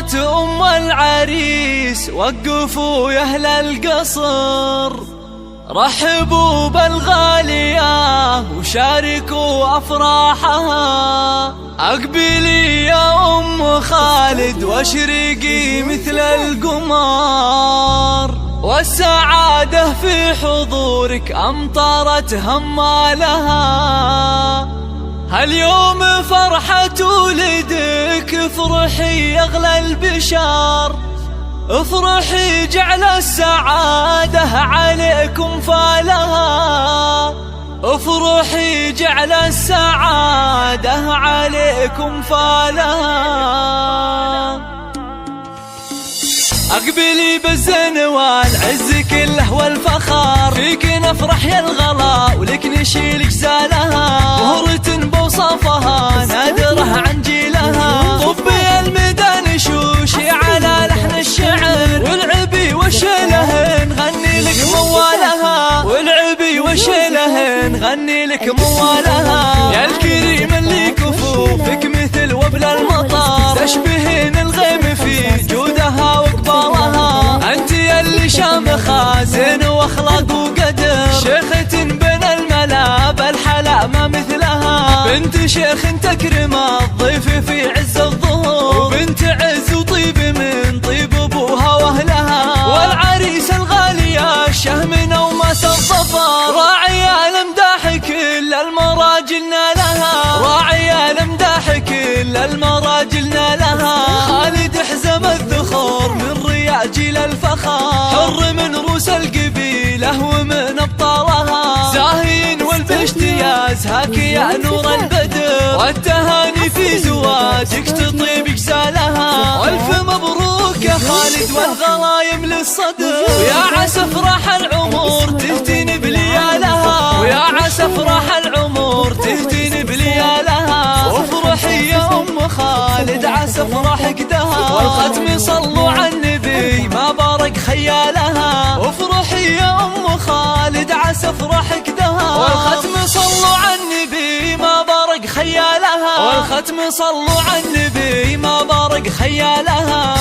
قامت أم العريس وقفوا يا أهل القصر، رحبوا بالغالية وشاركوا أفراحها. أقبلي يا أم خالد واشرقي مثل القمر، والسعادة في حضورك أمطرت همالها. هاليوم فرحة ولدك، افرحي يا أغلى البشار، افرحي جعل السعادة عليكم فالها، افرحي جعل السعادة عليكم فالها. أقبلي بالزين والعز كله والفخار، فيك نفرح يا الغلا ولك نشيل جزالها. مهرة بوصفها نادرة عن جيلها، طبي الميدان شوشي على لحن الشعر، والعبي وشله نغني لك موالها، والعبي وشله نغني لك موالها. يا الكريم اللي كفوفك مثل وبل المطر، تشبهين الغيم في جودها وقبالها. انت اللي شامخة زين واخلاق وقدر، شيخة بين الملا بالحلا ما مثلها. بنت شيخ تكرم الضيف في عز الظهور، وبنت عز وطيب من طيب ابوها واهلها. والعريس الغالية الشهم وماس الظفر، راعي المداح كل المراجل نالها، راعي المداح كل المراجل نالها. خالد حزم الذخور من رياجيل الفخار، حر من روس القبيلة ومن ابطالها. زاهين والبشتياز هاك يا نور البدر، والتهاني في زواجك تطيب جزالها. والف مبروك يا خالد والغلايم للصدر، ويا عسى افراح العمر تهتني بليالها، ويا عسى افراح العمر تهتني بليالها. وافرحي يا ام خالد عسى افراحك دها، والختم صلوا على النبي ما بارك خيالها. وافرحي يا ام خالد عسى افراحك دها، والختم صلوا على النبي ما بارك خيالها، والختم صلوا على النبي ما بارك خيالها.